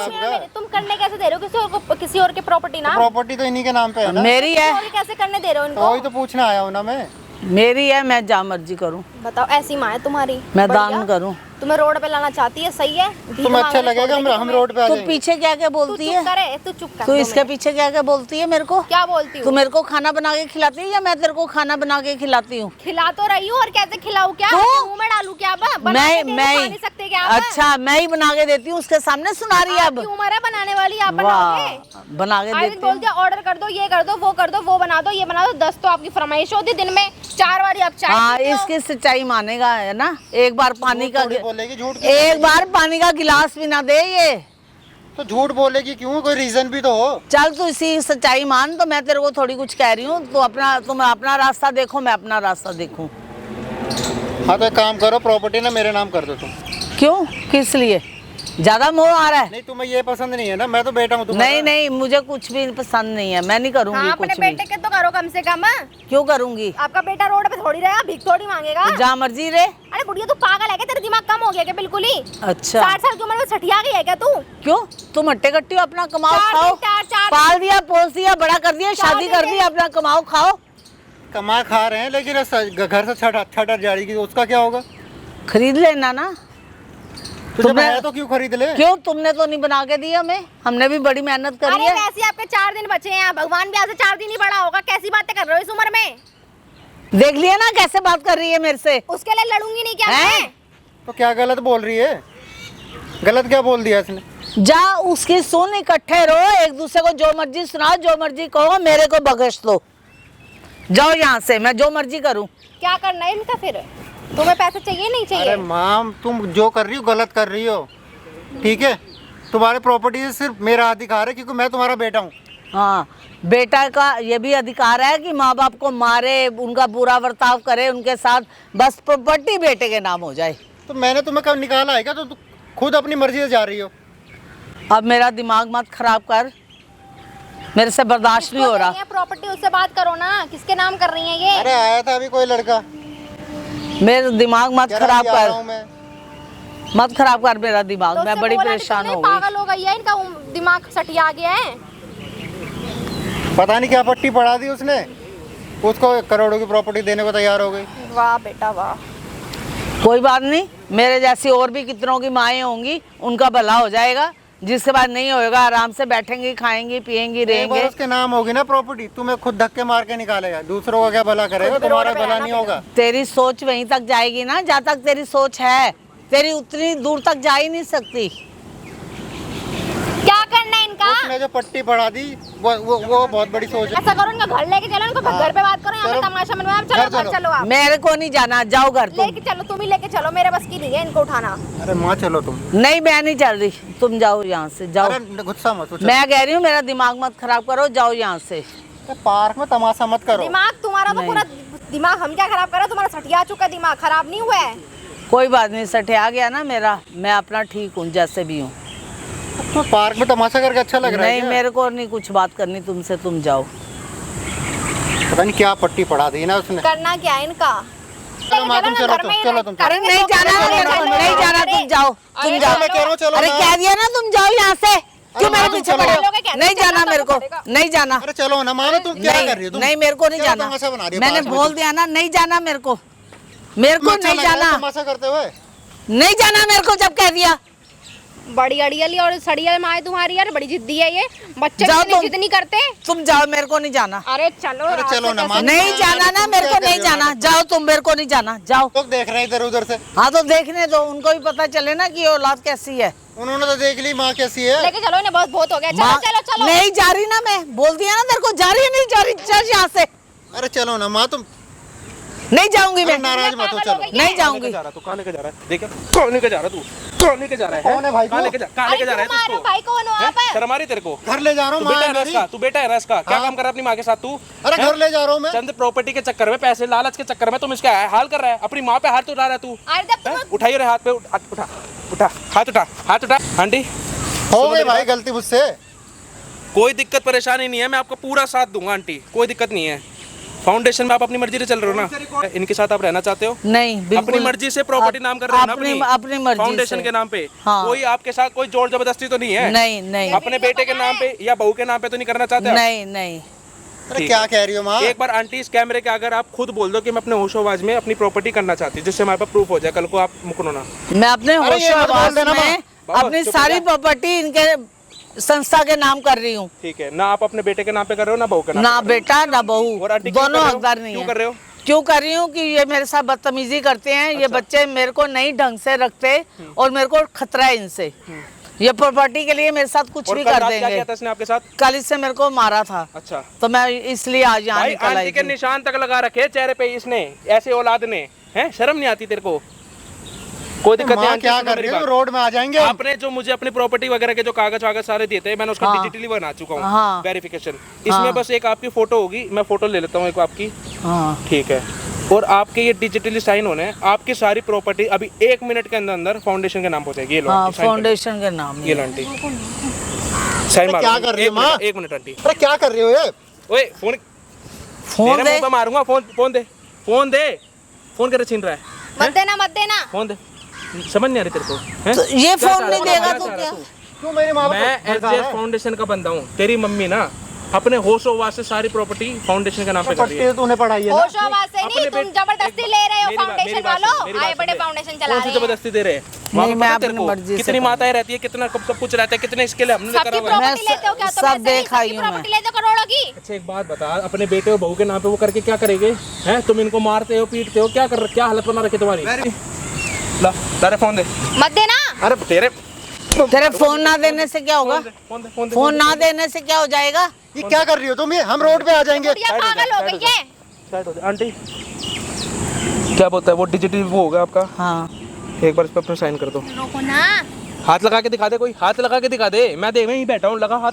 तुम करने कैसे दे रहे हो किसी और के प्रॉपर्टी ना? प्रॉपर्टी तो इन्हीं के नाम पे है ना। मेरी है, किसी और के कैसे करने दे रहे हो तो इनको? वही तो पूछना आया हूँ ना मैं। मेरी है, मैं जहाँ मर्जी करूँ। बताओ ऐसी माँ है तुम्हारी? मैं बढ़िया। दान करूँ। तुम्हें रोड पे लाना चाहती है, सही है? भीख तुम्हें अच्छा मांगने लगेगा छोड़ देगी हम रोड पे आ तू जाएंगे। पीछे क्या क्या तू बोलती चुप है? करे, तू चुप कर तू 2 इसके मिनट। पीछे क्या क्या बोलती है मेरे को? क्या बोलती तू हूँ? मेरे को खाना बना के खिलाती है या मैं तेरे को खाना बना के खिलाती हूँ? खिला तो रही हूँ, और कैसे खिलाऊं? क्या तो? मुंह में डालूं क्या? अब बना के दे दो, खा नहीं सकते क्या आप? अच्छा मैं ही बना के देती हूँ, उसके सामने सुना रही है अब। आपकी उम्र है बनाने वाली, आप बनाओगे? वाह, बना के आज देती बोल हूँ। दिया ऑर्डर कर दो, ये कर दो, वो कर दो, वो बना दो, ये बना दो। 10 तो आपकी फरमाइश होती दिन में 4 बार आप चाय हाँ पीते हो। इसकी सच्चाई मानेगा है ना। एक बार पानी का थोड़ी बोलेगी झूठ क्यों एक बोलेगी? बार पानी का गिलास भी ना दे ये। तो झूठ बोलेगी क्यों? कोई रीजन भी तो हो। चल तू इसी सच्चाई मान, तो मैं तेरे को थोड़ी कुछ कह रही हूँ। तुम अपना रास्ता देखो, मैं अपना रास्ता देखूं। हाँ तो एक काम करो, प्रॉपर्टी ना मेरे नाम कर दो तुम। क्यों? किस लिए? ज्यादा मोह आ रहा है? नहीं तुम्हें ये पसंद नहीं है ना, मैं तो बेटा हूँ तुम्हारा। नहीं मुझे कुछ भी पसंद नहीं है। मैं नहीं करूंगी हाँ, अपने कुछ भी। बेटे के तो करो कम से कम। क्यों करूंगी? आपका बेटा रोड पे थोड़ी रहेगा, भीख थोड़ी मांगेगा। जहाँ मर्जी रे। अरे बुढ़िया तू पागल है क्या? तेरा दिमाग कम हो गया क्या बिल्कुल ही? अच्छा 60 साल की उम्र में सठिया गई है क्या तू? क्यों? तुम हट्टे कट्टी हो, अपना कमाओ 4 खाओ। दिन, 4 पाल दिया, पोस दिया, बड़ा कर दिया, 4 शादी कर दिन दी, अपना कमाओ खाओ। कमा खा रहे हैं, लेकिन घर से छठ जाएगी, उसका क्या होगा? खरीद लेना ना। तो जब तुमने- है तो क्यों खरीद ले? क्यों? तुमने तो नहीं बना के दिया हमें। हमने भी बड़ी मेहनत करी अरे है। वैसे ही आपके 4 दिन बचे हैं, भगवान भी आज से 4 दिन ही बड़ा होगा। कैसी बातें कर रहे हो इस उम्र में? देख लिया ना कैसे बात कर रही है मेरे से। उसके लिए लड़ूंगी नहीं क्या हैं? मैं? तो क्या गलत बोल रही है? गलत क्या बोल दिया इसने? जा उसकी सुन, इकट्ठे रहो, एक दूसरे को जो मर्जी सुनाओ, जो मर्जी कहो, मेरे को बख्श दो। जाओ यहाँ से, मैं जो मर्जी करूँ। क्या करना है इनका फिर? तुम्हें पैसे चाहिए नहीं चाहिए? अरे माम तुम जो कर रही हो गलत कर रही हो, ठीक है? तुम्हारे प्रॉपर्टी से सिर्फ मेरा अधिकार है क्योंकि मैं तुम्हारा बेटा हूँ। हाँ बेटा का ये भी अधिकार है कि माँ बाप को मारे, उनका बुरा बर्ताव करे उनके साथ, बस प्रॉपर्टी बेटे के नाम हो जाए। तो मैंने तुम्हें कब निकाला है क्या? तो तुम खुद अपनी मर्जी से जा रही हो। अब मेरा दिमाग मत खराब कर, मेरे से बर्दाश्त नहीं हो रहा। प्रॉपर्टी उससे बात करो ना, किसके नाम कर रही है ये? अरे आया था अभी कोई लड़का, मेरा दिमाग मत कह रहा खराब कि आ रहा कर, हूं मैं। मत खराब कर मेरा दिमाग। तो मैं उससे बड़ी बोला कि परेशान तुमने हो गई। पागल हो गई है, इनका दिमाग सटिया गया है। पता नहीं क्या पट्टी पढ़ा दी उसने। उसको करोड़ों की प्रॉपर्टी देने को तैयार हो गई। वाह बेटा वाह। कोई बात नहीं, मेरे जैसी और भी कितनों की माएँ होंगी, उनका भला हो जाएगा। जिसके बाद नहीं होएगा आराम से बैठेंगी, खाएंगी, पिएंगी, एक बार रहेंगे। उसके नाम होगी ना प्रॉपर्टी, तुम्हें खुद धक्के मार के निकालेगा। दूसरों का क्या भला करेगा, तुम्हारा भला नहीं होगा। तेरी सोच वहीं तक जाएगी ना जहाँ तक तेरी सोच है, तेरी उतनी दूर तक जा ही नहीं सकती। क्या करना है इनका? उसने जो पट्टी पढ़ा दी वो बहुत बड़ी सोच है। ऐसा करो, इनका घर लेके चलो, इनको घर पे बात करो, यहाँ पे चलो। तमाशा मनवाओ। आप चलो, घर घर चलो। चलो आप। मेरे को नहीं जाना, जाओ घर तुम। लेके चलो, तुम ही लेके चलो, मेरे बस की नहीं है इनको उठाना। अरे माँ चलो तुम। नहीं, मैं नहीं चल रही, तुम जाओ यहाँ से, जाओ। अरे गुस्सा मत हो, चलो। मैं कह रही हूँ मेरा दिमाग मत खराब करो, जाओ यहाँ से। पार्क में तमाशा मत करो। दिमाग तुम्हारा तो नहीं। पूरा दिमाग हम क्या खराब कर रहे हैं? तुम्हारा सटिया चुका दिमाग, खराब नहीं हुआ है। कोई बात नहीं, सटे आ गया ना मेरा, मैं अपना ठीक हूँ जैसे भी हूँ। तो पार्क में तमाशा करके अच्छा लग रहा है नहीं, क्या? मेरे को नहीं कुछ बात करनी तुमसे, तुम जाओ। पता नहीं क्या पट्टी पढ़ा दी ना उसने। करना क्या है इनका? चलो माँ, तुम चलो, चलो तुम। अरे नहीं जाना, नहीं जाना, तुम जाओ, तुम जाओ। मैं कह रहा हूँ चलो अरे ना। कह दिया ना, तुम जाओ यहाँ से। क्यों मेरे तुम पीछे चलो। पड़े हो? चलोगे क्या? नहीं जाना चलना मेरे को, पड़ेगा। नहीं जाना। अरे चलो ना माँ, तुम क्या कर रही हो तुम? नहीं, मेरे को नहीं क्या जाना। तमाशा बना रही हो मैंने पार्क में बोल तुम? दिया ना, नहीं जाना मेरे को, मेरे को अच्छा नहीं लग रहा है जाना, तमाशा करते हुए। नहीं जाना मेरे को। जब कह दिया बड़ी अड़ियली और सड़ियल माँ है तुम्हारी यार, बड़ी जिद्दी है ये। बच्चे जाओ इतनी तुम। जिद नहीं करते। तुम जाओ, मेरे को नहीं जाना। अरे चलो, अरे चलो ना माँ। नहीं जाना ना, मेरे को नहीं जाना, जाओ तुम, मेरे को नहीं जाना, जाओ। लोग देख रहे हैं इधर उधर से। हाँ तो देखने दो, उनको भी पता चले ना कि ये औलाद कैसी है। उन्होंने तो देख ली माँ कैसी है। लेके चलो इन्हें, बहुत बहुत हो गया। चलो माँ- चलो चलो। नहीं जा रही ना, मैं बोल दिया ना तेरे को, जा रही है, नहीं जा रही, चल यहाँ से। अरे चलो ना माँ, तुम नहीं जाऊंगी मैं, अरे नाराज मत हो, चलो। नहीं जाऊंगी। जा रहा तू, कहाँ लेके जा रहा है? देख, कहाँ लेके जा रहा तू? कहाँ लेके जा रहा है? कौन है भाई को? कहाँ लेके जा रहा है तू तुम्हारे उसको? भाई कौन हो आप? हैं? शर्म आ रही तेरे को? घर ले जा रहा हूँ तू बेटा माँ है ना मेरी। इसका? तू बेटा है ना इसका? क्या हाँ। काम कर रहा है अपनी माँ के साथ तू? अरे हैं? घर ले जा रहा हूँ मैं। चंद प्रॉपर्टी के चक्कर में, पैसे लालच के चक्कर में तुम इसका हाल कर रहा है। अपनी माँ पे हाथ उठा रहा है तू। अरे जब हैं? तुम उठाइए रे हाथ पे, उठा उठा, हाथ उठा, हाथ उठा। आंटी हो गई भाई गलती मुझसे। कोई दिक्कत परेशानी नहीं है, मैं आपका पूरा साथ दूंगा आंटी, कोई दिक्कत नहीं है। फाउंडेशन में आप अपनी मर्जी से चल रहे हो ना? इनके साथ आप रहना चाहते हो? नहीं, बिल्कुल अपनी मर्जी से प्रॉपर्टी नाम कर रहे हो ना? अपनी मर्जी फाउंडेशन से। के नाम पे। हाँ। कोई आपके साथ कोई जोर जबरदस्ती तो नहीं है? नहीं नहीं अपने बेटे के नाम पे या बहू के नाम पे तो नहीं करना चाहते आप? नहीं नहीं। अरे ठीक क्या है। कह रही हो माँ? एक बार आंटी इस कैमरे के अगर आप खुद बोल दो कि मैं अपने होशो आवाज में अपनी प्रॉपर्टी करना चाहती हूँ, जिससे हमारे पास प्रूफ हो जाए, कल को आप मुकरो ना। मैं अपने अरे ये होशो मत बोल आवाज देना में बाबा, अपनी चुप सारी हो जा। प्रॉपर्टी इनके संस्था के नाम कर रही हूँ। ठीक है ना, आप अपने बेटे के नाम पे कर रहे हो ना बहू के नाम ना पे कर रहे बेटा ना बहू, हो? और आंटी क्यों दोनों कर रहे हो? हकदार नहीं क्यों कर रहे है। हो? क्यों कर रही हूँ कि ये मेरे साथ बदतमीजी करते हैं, ये बच्चे मेरे को नहीं ढंग से रखते और मेरे को खतरा है इनसे। ये प्रॉपर्टी के लिए मेरे साथ कुछ और भी कल कर रात क्या देंगे। किया था इसने आपके साथ? कल इससे मेरे को मारा था, अच्छा तो मैं इसलिए आज यहाँ भाई, निकल आंटी आई के थी। निशान तक लगा रखे चेहरे पे इसने, ऐसे औलाद ने। हैं, शर्म नहीं आती तेरे को? कोई दिक्कत नहीं माँ आंटी, क्या सुनो कर मेरी रही हो? बात। रोड में आ जाएंगे हम। आपने जो मुझे अपनी प्रॉपर्टी वगैरह के जो कागज वागज सारे दिए थे, मैंने उसका हाँ। डिजिटली बना चुका हूँ, हाँ। वेरिफिकेशन। इसमें बस एक आपकी फोटो होगी, मैं फोटो ले लेता हूँ एक आपकी। हाँ ठीक है। और आपके ये डिजिटली साइन होने हैं, आपकी सारी प्रॉपर्टी अभी 1 मिनट के अंदर अंदर फाउंडेशन के नाम हो जाएगी। ये लो हाँ, आंटी, sign करो। फाउंडेशन के नाम ये लो आंटी, साइन मारो। क्या कर रही हो, एक मिनट, माँ? एक मिनट आंटी। अरे क्या कर रही हो ये? ओए फोन, फोन तेरे दे। मुंह पे मारूंगा। फोन फोन दे, फोन दे। फोन करे छीन रहा है? मत देना मत देना। फोन दे। समझ नहीं आ रही तेरे को? हैं? तो ये क्या फोन चाह नहीं रहा है? देगा क्या तो चाह रहा है क्या? तू? क्यों मेरी माँ मैं एसजेएस फाउंडेशन का बंदा हूँ। तेरी मम्मी ना अपने होशो आवाज से सारी प्रॉपर्टी फाउंडेशन के नाम पे कर रही पट्टी है। तो तूने पढ़ाई है ना? होशो आवाज से नहीं, अपने तुम बेटे- जबरदस्ती एक ले रहे हो मेरी बात- फाउंडेशन मेरी बात सुन, वालों। मेरी बात आए सुन बड़े ले। फाउंडेशन कौन चला सी रहे हैं। जबरदस्ती दे रहे हैं? वहाँ पे मैं पता है तेरे अपनी को मर्जी से कितनी कर माताएं रहती है, कितना कब सब कुछ रहता है, कितने इसके लिए हमने करा सबकी हुआ है। प्रॉपर्टी लेते हो क्या तुम? सब ऐसे नहीं, देख आई सबकी हूँ मैं। प्रॉपर्टी लेते हो करोड़ों की। अच्छा एक बात बता, अपने बेटे और बहू के नाम पे वो करके क्या करेंगे? हैं, तुम इनको मारते हो, पीटते हो, क्या हालत बना रखी तुम्हारी? ला तेरे फोन दे। मत देना। अरे तेरे तेरे फोन ना देने से क्या होगा? फोन दे, फोन दे। फोन ना देने से क्या हो जाएगा? ये क्या कर रही हो तुम? ये हम रोड पे आ जाएंगे। गुड़िया पागल हो गई है। साइड हो जा। आंटी क्या बोलता है वो? डिजिटल वो होगा आपका। हाँ एक बार इस पर अपना साइन कर दो। रोको ना। हाथ लगा के दिखा दे, कोई हाथ लगा के दिखा दे। मैं देख मैं ही बैठा हूँ, लगा हाथ,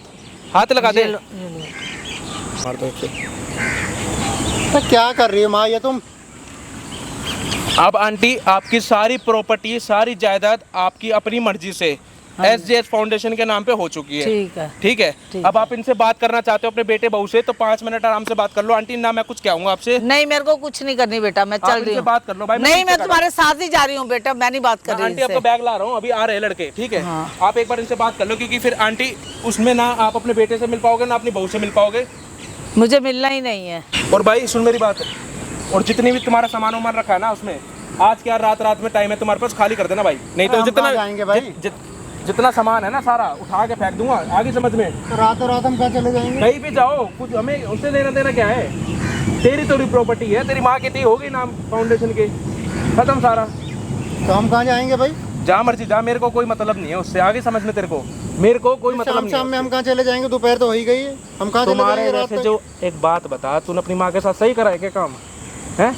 हाथ लगा दे। ये लो, ये लो। मार दो एक से। तो क्या कर रही हो माँ ये तुम? अब आंटी आपकी सारी प्रॉपर्टी, सारी जायदाद आपकी अपनी मर्जी से एसजेएस फाउंडेशन के नाम पे हो चुकी है। ठीक है। ठीक है। ठीक अब आप इनसे बात करना चाहते हो अपने बेटे बहू से, तो 5 मिनट आराम से बात कर लो। आंटी ना मैं कुछ कहूँगा आपसे। नहीं, मेरे को कुछ नहीं करनी बेटा, मैं आप चल रही इनसे हूँ। बात कर लो भाई। नहीं, मैं तुम्हारे साथ ही जा रही हूँ बेटा, मैं नहीं बात कर रही आंटी आपका इनसे। बैग ला रहा हूँ, अभी आ रहे हैं लड़के। ठीक है। हाँ। आप एक बार इनसे बात कर लो, क्योंकि फिर आंटी उसमें ना आप अपने बेटे से मिल पाओगे ना अपनी बहू से मिल पाओगे। मुझे मिलना ही नहीं है। और भाई सुन मेरी बात, और जितनी भी तुम्हारा सामान वामान रखा है ना उसमें, आज क्या रात में टाइम है तुम्हारे पास, खाली कर देना भाई, नहीं तो हम जितना कहाँ जाएंगे भाई? जितना सामान है ना सारा उठा के फेंक दूंगा, आगे समझ में। तो रातों रात हम कहाँ चले जाएंगे? कहीं भी जाओ, कुछ हमें उससे लेना देना क्या है? तेरी थोड़ी प्रॉपर्टी है, तेरी माँ की थी, होगी नाम फाउंडेशन के, खत्म सारा। तो हम कहाँ जाएंगे भाई? जा मर्जी जा, मेरे को कोई मतलब नहीं है उससे, आगे समझ में तेरे को, मेरे को कोई मतलब शाम नहीं शाम में है। हम कहाँ चले जाएंगे? दोपहर तो हो ही गई है, हम कहाँ चले तुम्हारे जाएंगे रात जैसे तक? जो, एक बात बता, तूने अपनी माँ के साथ सही करा है क्या काम है?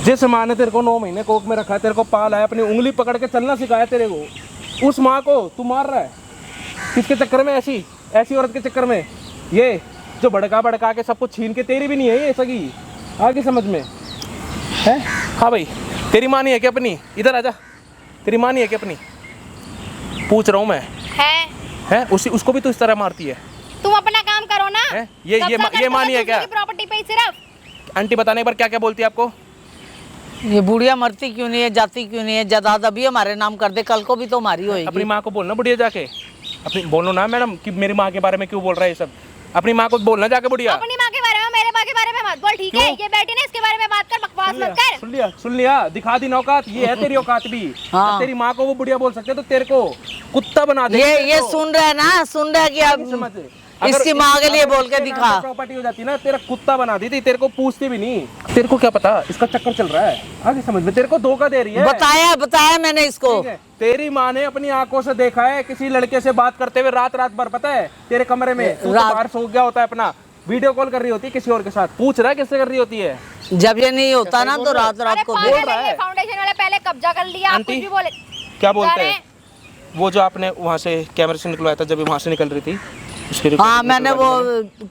जिस माँ ने तेरे को 9 महीने कोख में रखा है, तेरे को पाला है, अपनी उंगली पकड़ के चलना सिखाया तेरे को, उस माँ को तू मार रहा है किसके चक्कर में? ऐसी औरत के चक्कर में, ये जो भड़का के सब कुछ छीन के, तेरी भी नहीं है ये सगी, आगे समझ में है? हाँ भाई, तेरी माँ नहीं है क्या अपनी? इधर आजा, तेरी माँ नहीं है क्या अपनी? पूछ रहा हूँ मैं, है? उसको भी तो इस तरह मारती है? तुम अपना काम करो ना। है? ये माँ नहीं है क्या? प्रॉपर्टी पे ही सिर्फ। आंटी बताने पर क्या क्या बोलती है आपको? ये बुढ़िया मरती क्यों नहीं है, जाती क्यों नहीं है, जायदाद अभी हमारे नाम कर दे, कल को भी तो हमारी अपनी होगी। माँ को बोलना बुढ़िया जाके, अपनी बोलो ना मैडम कि मेरी माँ के बारे में क्यों बोल रहा है ये सब, अपनी माँ को बोलना जाके बुढ़िया। अपनी माँ के बारे में, मेरे माँ के बारे में मत बोल, ठीक है? ये बेटी ने इसके बारे में बात कर, बकवास मत कर। सुन लिया, दिखा दी औकात, ये है तेरी औकात भी। हाँ। तेरी माँ को वो बुढ़िया बोल सकते तो तेरे को कुत्ता बना दे। ये सुन रहा है ना, सुन रहा है कि अब इसकी माँ के लिए बोल के दिखा। प्रॉपर्टी हो जाती ना, तेरा कुत्ता बना दी थी, तेरे को पूछती भी नहीं। तेरे को क्या पता इसका चक्कर चल रहा है, आगे समझ में, तेरे को धोखा दे रही है। बताया मैंने इसको। ठीक है? तेरी माँ ने अपनी आंखों से देखा है किसी लड़के से बात करते हुए रात भर, पता है तेरे कमरे में, तू तो बाहर सो गया होता है, अपना वीडियो कॉल कर रही होती है किसी और के साथ, पूछ रहा है किससे कर रही होती है? जब ये नहीं होता ना तो रात को बोल रहा है। फाउंडेशन वाले पहले कब्जा कर लिया, आप कुछ भी बोले। क्या बोलते हैं? वो जो आपने वहाँ से कैमरे से निकलवाया था, जब वहाँ से निकल रही थी उसके, हाँ मैंने वो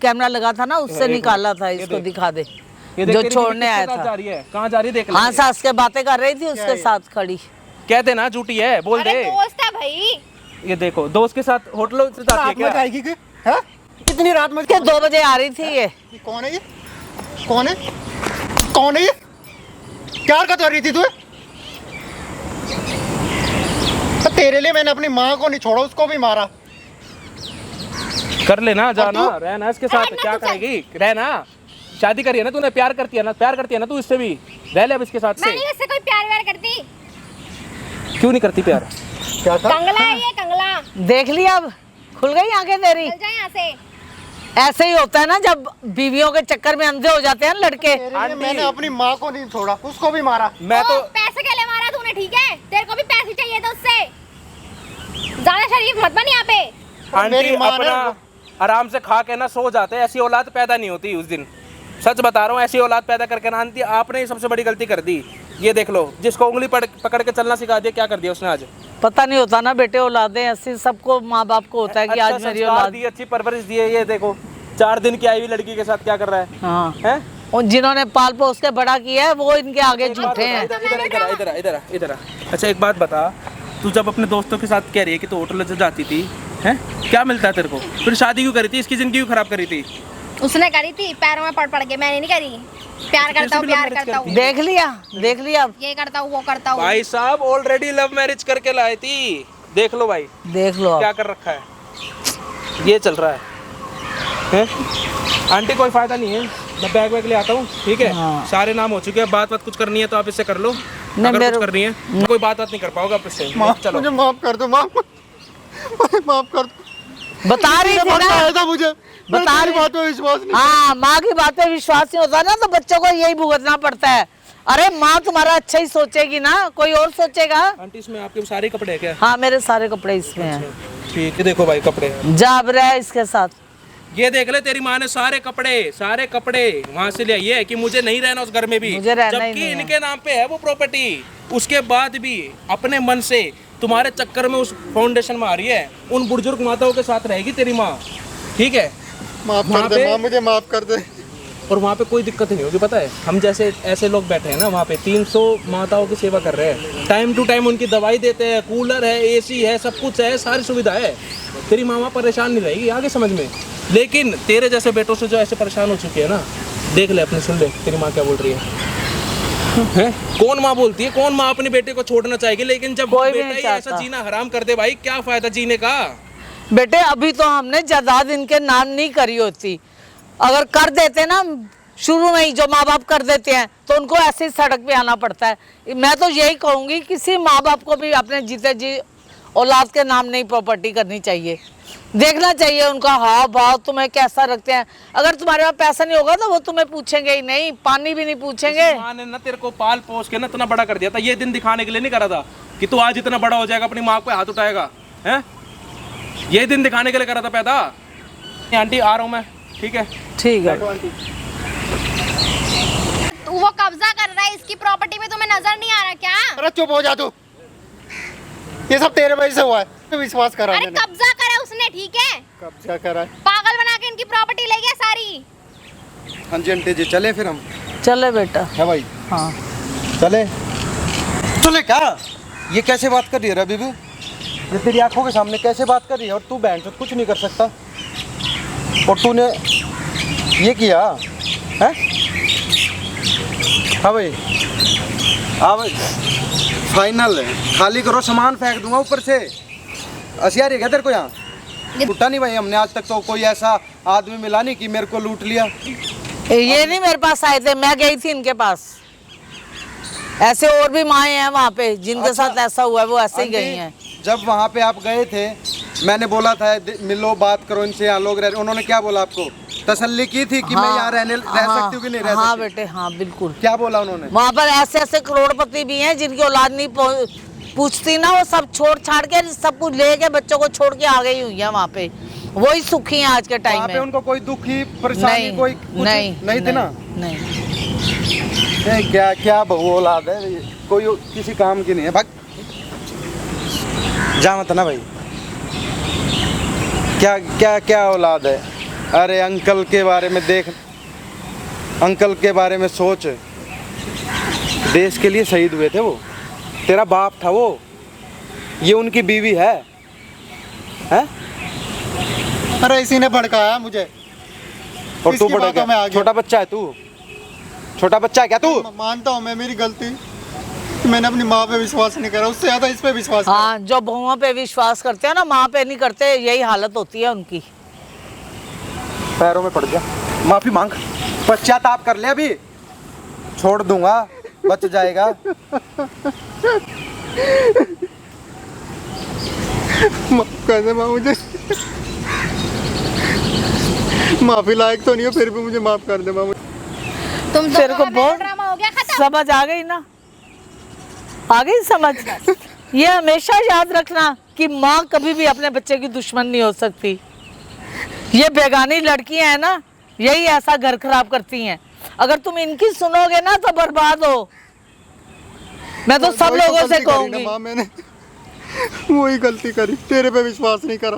कैमरा लगा था ना, उससे निकाला था। इसको दिखा दे, जो छोड़ने आया था। जा रही है, कहाँ जा रही है? देख ले। हाँ, सास के बातें कर रही थी उसके साथ खड़ी। कह दे ना झूठी है, बोल दे। दोस्त है भाई। ये देखो, दोस्त के साथ होटलों से जाती है रात में क्या? जाएगी कि? है? कितनी रात में? 2 बजे आ रही थी ये। कौन है ये? कौन है? कौन है ये? क्या हरकत कर रही थी तू? तो तेरे लिए मैंने अपनी माँ को नहीं छोड़ा, उसको भी मारा। कर लेना, जाना, और तू? रहना इसके साथ, क्या करेगी? रहना, शादी करी है ना तूने, प्यार करती है ना तू इससे भी, रह ले अब इसके साथ मैं से। नहीं इससे कोई प्यार व्यार करती। क्यों नहीं करती प्यार? क्या था? कंगला है ये, कंगला। देख लिया, अब खुल गई आंखें तेरी। चल जा यहाँ से। ऐसे ही होता है ना, जब बीवियों के चक्कर में अंधे हो जाते हैं ना लड़के। तेरे लिए मैंने अपनी माँ को नहीं छोड़ा, उसको भी मारा। मैं तो पैसे के लिए मारा तूने, ठीक है? तेरे को भी पैसे चाहिए थे उससे। ज्यादा शरीफ मत बन यहाँ पे। आंटी मेरी माँ ने- अपना आराम से खा के ना सो जाते, ऐसी औलाद पैदा नहीं होती उस दिन, सच बता रहा हूँ। ऐसी औलाद पैदा करके ना आंटी, आपने ही सबसे बड़ी गलती कर दी। ये देख लो, जिसको उंगली पकड़ के चलना सिखा दिया, क्या कर दिया उसने आज? पता नहीं होता ना बेटे, औलादें ऐसी सबको माँ बाप को होता है कि आज मेरी संस्कार औलाद। दी, अच्छी परवरिश दी है। ये देखो 4 दिन की आई हुई लड़की के साथ क्या कर रहा है, हाँ, हैं? और जिन्होंने पाल पोस के बड़ा किया है वो इनके आगे झूठे हैं। इधर। अच्छा एक बात बता, तू जब अपने दोस्तों के साथ कह रही है कि तू होटल से जाती थी, हैं? क्या मिलता है तेरे को? फिर शादी क्यों करी थी? इसकी जिंदगी क्यों खराब करी थी? उसने करी थी, पैरों में पड़ के। मैंने नहीं करी। प्यार करता हूँ, प्यार करता हूँ। देख लिया। ये करता हूँ, वो करता हूँ। भाई साहब ऑलरेडी लव मैरिज करके लाई थी, देख लो भाई, देख लो क्या कर रखा है, ये चल रहा है? आंटी कोई फायदा नहीं है, मैं बैग वैग ले आता हूँ, ठीक है? हाँ। सारे नाम हो चुके हैं, बात कुछ करनी है तो आप इससे कर लो, नहीं, अगर मेरे- कुछ करनी है कोई बात नहीं कर पाओगे आप इससे। चलो मुझे माफ कर दो, माफ कर दो। बता रही थी ना, बताया था मुझे, बता तेरी रही- बात पे विश्वास नहीं। हाँ, माँ की बातें विश्वास नहीं होता ना तो बच्चों को यही भुगतना पड़ता है। अरे माँ तुम्हारा अच्छा ही सोचेगी ना, कोई और सोचेगा? आंटी इसमें आपके सारे कपड़े हैं क्या? हाँ, मेरे सारे कपड़े इसमें हैं। ठीक है, देखो भाई कपड़े हैं। जा अब रहा है इसके साथ। ये देख ले, तेरी माँ ने सारे कपड़े वहाँ से ले आई है कि मुझे नहीं रहना उस घर में भी, मुझे रहना ही जबकि नहीं है। इनके नाम पे है वो प्रॉपर्टी। उसके बाद भी अपने मन से तुम्हारे चक्कर में उस फाउंडेशन में आ रही है, उन बुजुर्ग माताओं के साथ रहेगी तेरी माँ, ठीक है? माफ वहाँ कर दे पे- माँ, मुझे माफ कर दे। और वहाँ पे कोई दिक्कत नहीं होगी, पता है? हम जैसे ऐसे लोग बैठे हैं ना वहाँ पे, 300 माताओं की सेवा कर रहे हैं, टाइम टू टाइम उनकी दवाई देते हैं, कूलर है, एसी है, सब कुछ है, सारी सुविधा है। तेरी माँ वहाँ परेशान नहीं रहेगी, आगे समझ में। लेकिन तेरे जैसे बेटों से जो ऐसे परेशान हो चुके हैं ना, देख ले अपने, सुन ले तेरी माँ क्या बोल रही है? कौन माँ बोलती है, कौन माँ अपने बेटे को छोड़ना चाहेगी? लेकिन जब कोई भी बेटा नहीं ही चाहता। ऐसा जीना हराम कर दे भाई, क्या फायदा जीने का? बेटे अभी तो हमने जायदाद इनके नाम नहीं करी होती, अगर कर देते ना शुरू में ही, जो माँ बाप कर देते हैं, तो उनको ऐसे ही सड़क पे आना पड़ता है। मैं तो यही कहूँगी किसी माँ बाप को भी अपने जीते जी औलाद के नाम नहीं प्रॉपर्टी करनी चाहिए। देखना चाहिए उनका हाव भाव, तुम्हें कैसा रखते हैं। अगर तुम्हारे पास पैसा नहीं होगा तो वो तुम्हें पूछेंगे ही नहीं, पानी भी नहीं पूछेंगे। माँ ने ना तेरे को पाल पोस के ना इतना बड़ा कर दिया था, ये दिन दिखाने के लिए नहीं करा था कि तू आज इतना बड़ा हो जाएगा अपनी माँ पे हाथ उठाएगा, हैं? ये दिन दिखाने के लिए करा था पैदा। आंटी आ रहा हूँ मैं, ठीक है? ठीक है। वो कब्जा कर रहा है इसकी प्रॉपर्टी पे, तुम्हें नजर नहीं आ रहा क्या? अरे चुप हो जा तू, ये सब तेरे वजह से हुआ है, विश्वास करा अरे मैंने। कब्जा करा उसने, ठीक है? कब्जा करा है। पागल बना के इनकी प्रॉपर्टी ले गया सारी। हाँ जी आंटी जी, चले फिर हम? चले बेटा। है भाई, हाँ चले। चले क्या? ये कैसे बात कर रही है रवि? ये तेरी आंखों के सामने कैसे बात कर रही है? और तू बहन से कुछ नहीं कर सकता, और तूने ये किया है? हाँ भाई, हाँ भाई, फाइनल है, खाली करो, सामान फेंक दूंगा ऊपर से। असियारी है क्या तेरे को यहाँ? लूटा नहीं भाई हमने आज तक, तो कोई ऐसा आदमी मिला नहीं कि मेरे को लूट लिया। ये नहीं मेरे पास आए थे, मैं गई थी इनके पास। ऐसे और भी माएँ हैं वहाँ पे जिनके अच्छा, साथ ऐसा हुआ है, वो ऐसे ही आंटी, गई हैं। जब वहाँ पे आप गए थे, मैंने बोला था मिलो, बात करो इनसे, यहाँ लोग रह, उन्होंने क्या बोला आपको? तसल्ली की थी कि मैं यहाँ रह सकती हूँ कि नहीं रह हाँ सकती? बेटे, हाँ बिल्कुल। क्या बोला उन्होंने? वहाँ पर ऐसे ऐसे करोड़पति भी हैं जिनकी औलाद नहीं पूछती ना, वो सब छोड़ छाड़ के सब कुछ लेके बच्चों को छोड़ के आ गई हुई है वहाँ पे। वही सुखी हैं आज के टाइम वहाँ में। पे उनको कोई दुखी परेशानी नहीं, कोई कुछ नहीं थी ना? नहीं। ये क्या क्या बहू औलाद है, कोई किसी काम की नहीं है। भाग जा मत ना भाई, क्या क्या क्या औलाद है? अरे अंकल के बारे में देख, अंकल के बारे में सोच, देश के लिए शहीद हुए थे वो, तेरा बाप था वो, ये उनकी बीवी है, हैं? अरे इसी ने भड़काया मुझे, और तू इसकी बड़ा बातों में आ क्या? गया। छोटा बच्चा है तू? छोटा बच्चा है क्या तू? मानता हूँ मैं, मेरी गलती कि मैंने अपनी माँ पे विश्वास नहीं करा, उससे ज्यादा इस पे विश्वास करा। हाँ, जो बहुओं पे विश्वास करते हैं ना, माँ पे नहीं करते, यही हालत होती है उनकी। पैरों में पड़ गया, माफी मांग, पश्चाताप कर ले, अभी छोड़ दूंगा, बच जाएगा। माफ कर दे माँ मुझे, माफी लायक तो नहीं हो, फिर भी मुझे माफ कर दे माँ मुझे। तुम तेरे को बहुत ड्रामा हो गया खत्म। समझ आ गई ना? आ गई समझ? ये हमेशा याद रखना कि माँ कभी भी अपने बच्चे की दुश्मन नहीं हो सकती। ये बेगानी लड़कियां हैं ना, यही ऐसा घर खराब करती हैं। अगर तुम इनकी सुनोगे ना तो बर्बाद हो। मैं तो सब वही तो लोगों से गलती करी ना कहूंगी। माँ, मैंने वही गलती करी, तेरे पे विश्वास नहीं करा,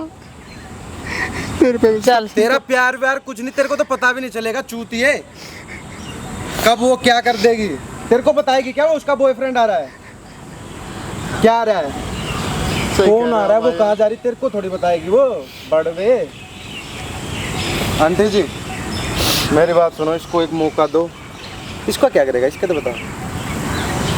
तेरे पे विश्वास। चल तेरा प्यार व्यार कुछ नहीं, तेरे को तो पता भी नहीं चलेगा चूतिए, कब वो क्या कर देगी। तेरे को बताएगी क्या वो उसका बॉयफ्रेंड आ रहा है, क्या आ रहा है, सही कौन कह आ रहा है, वो भाई। कहाँ जा रही, तेरे को थोड़ी बताएगी वो, बड़वे। आंटी जी मेरी बात सुनो, इसको एक मौका दो, इसका क्या करेगा, इसका तो बताओ,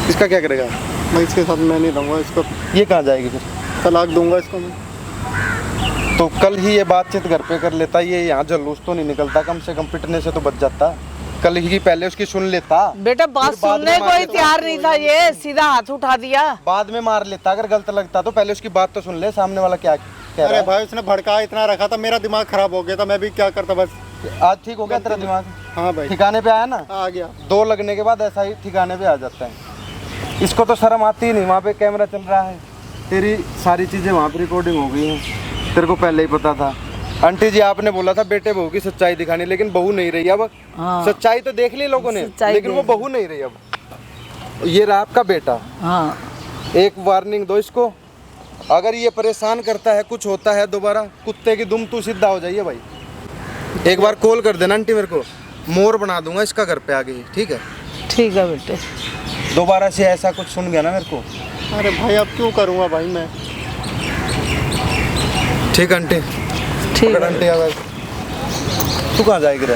इसका क्या करेगा? मैं इसके साथ मैं नहीं रहूँगा, इसको ये कहाँ जाएगी फिर? तलाक दूंगा इसको मैं। तो कल ही ये बातचीत घर पे कर लेता, ये यहाँ जलूस तो नहीं निकलता, कम से कम पिटने से तो बच जाता, कल ही पहले उसकी सुन लेता। बेटा, बात फिर बाद में सुनने मार कोई लेता। तैयार नहीं था, ये सीधा हाथ उठा दिया। बाद में मार लेता अगर गलत लगता तो, पहले उसकी बात तो सुन ले, सामने वाला क्या कह रहा अरे है। भाई उसने भड़का इतना रखा था, मेरा दिमाग खराब हो गया था, मैं भी क्या करता बस। आज ठीक हो गया तेरा दिमाग? हाँ भाई, ठिकाने पे आया ना? आ गया। दो लगने के बाद ऐसा ही ठिकाने पे आ जाता है। इसको तो शर्म आती ही नहीं, वहाँ पे कैमरा चल रहा है, तेरी सारी चीज़ें वहाँ पे रिकॉर्डिंग हो गई हैं, तेरे को पहले ही पता था। आंटी जी आपने बोला था बेटे बहू की सच्चाई दिखानी, लेकिन बहू नहीं रही अब। हाँ। सच्चाई तो देख ली लोगों ने, सच्चाई लेकिन वो देख बहू नहीं रही अब। ये रहा आपका बेटा। हाँ, एक वार्निंग दो इसको, अगर ये परेशान करता है, कुछ होता है दोबारा, कुत्ते की दुम तू सीधा हो जाइए भाई। एक बार कॉल कर देना आंटी मेरे को, मोर बना दूंगा इसका घर पे आगे ही, ठीक है? ठीक है बेटे। दोबारा से ऐसा कुछ सुन गया ना मेरे को। अरे भाई अब क्यों करूँगा भाई मैं। ठीक आंटी, ठीक पकड़ है। आंटी आवाज। तू कहाँ जाएगी रे,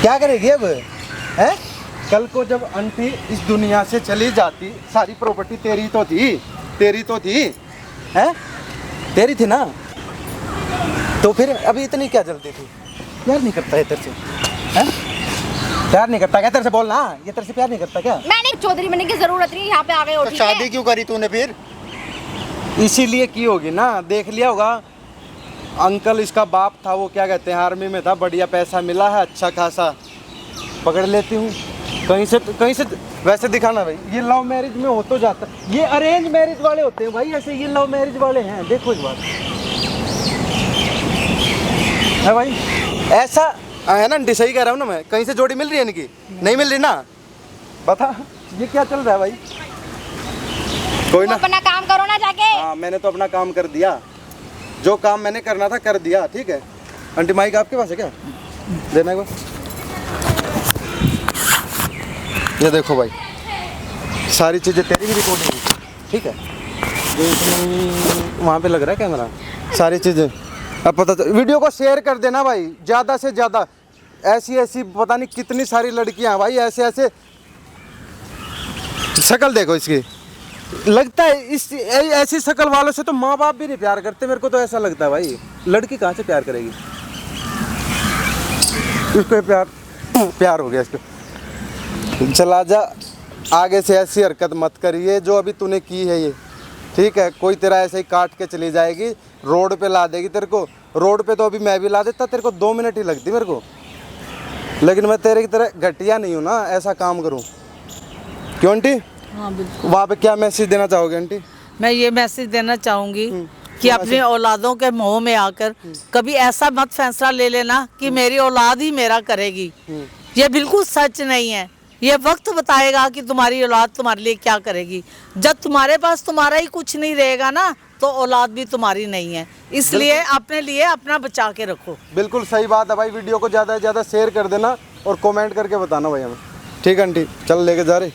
क्या करेगी अब, हैं? कल को जब आंटी इस दुनिया से चली जाती, सारी प्रॉपर्टी तेरी तो थी, तेरी तो थी, हैं? तेरी थी ना, तो फिर अभी इतनी क्या जल्दी थी? प्यार नहीं करता है तेरे से, हैं? प्यार नहीं करता क्या तेरे से? बोलना, ये तेरे से प्यार नहीं करता क्या? मैंने चौधरी बनने की जरूरत नहीं, यहाँ पे आ गए हो, तो ठीक है? शादी क्यों करी तूने फिर? इसीलिए की होगी ना, देख लिया होगा अंकल इसका बाप था, वो क्या कहते हैं आर्मी में था, बढ़िया पैसा मिला है अच्छा खासा, पकड़ लेती हूँ कहीं से। वैसे दिखाना भाई, ये लव मैरिज में हो तो जाता, ये अरेंज मैरिज वाले होते हैं भाई, ऐसे ये लव मैरिज वाले हैं। देखो एक बात है भाई, ऐसा है ना आंटी, सही कह रहा हूँ ना मैं? कहीं से जोड़ी मिल रही है इनकी? नहीं मिल रही ना? बता ये क्या चल रहा है भाई? कोई ना, अपना काम करो ना जाके। हाँ मैंने तो अपना काम कर दिया, जो काम मैंने करना था कर दिया, ठीक है। आंटी माइक आपके पास है क्या? देना एक बार। ये देखो भाई, सारी चीज़ें तेरी भी रिकॉर्डिंग, ठीक है? वहाँ पे लग रहा है कैमरा, सारी चीज़ें। अब पता चल, वीडियो को शेयर कर देना भाई, ज़्यादा से ज़्यादा। ऐसी पता नहीं कितनी सारी लड़कियाँ भाई, ऐसे शक्ल देखो इसकी, लगता है इस ऐसी शक्ल वालों से तो माँ बाप भी नहीं प्यार करते, मेरे को तो ऐसा लगता है भाई। लड़की कहाँ से प्यार करेगी? इसको प्यार हो गया इसको। चला जा, आगे से ऐसी हरकत मत करिए जो अभी तूने की है ये, ठीक है? कोई तेरा ऐसे ही काट के चली जाएगी, रोड पे ला देगी तेरे को। रोड पे तो अभी मैं भी ला देता, तेरे को 2 मिनट ही लगती मेरे को, लेकिन मैं तेरे की तरह घटिया नहीं हूँ ना, ऐसा काम करूँ। क्यों आंटी? हाँ बिल्कुल। वहाँ पे क्या मैसेज देना चाहोगे आंटी? मैं ये मैसेज देना चाहूंगी कि अपनी औलादों के मोह में आकर कभी ऐसा मत फैसला ले लेना कि मेरी औलाद ही मेरा करेगी। ये बिल्कुल सच नहीं है। ये वक्त बताएगा कि तुम्हारी औलाद तुम्हारे लिए क्या करेगी। जब तुम्हारे पास तुम्हारा ही कुछ नहीं रहेगा ना, तो औलाद भी तुम्हारी नहीं है। इसलिए अपने लिए अपना बचा के रखो। बिल्कुल सही बात है भाई। वीडियो को ज़्यादा से ज़्यादा शेयर कर देना और कमेंट करके बताना भाई हमें, ठीक है आंटी? चल लेके जा रहे।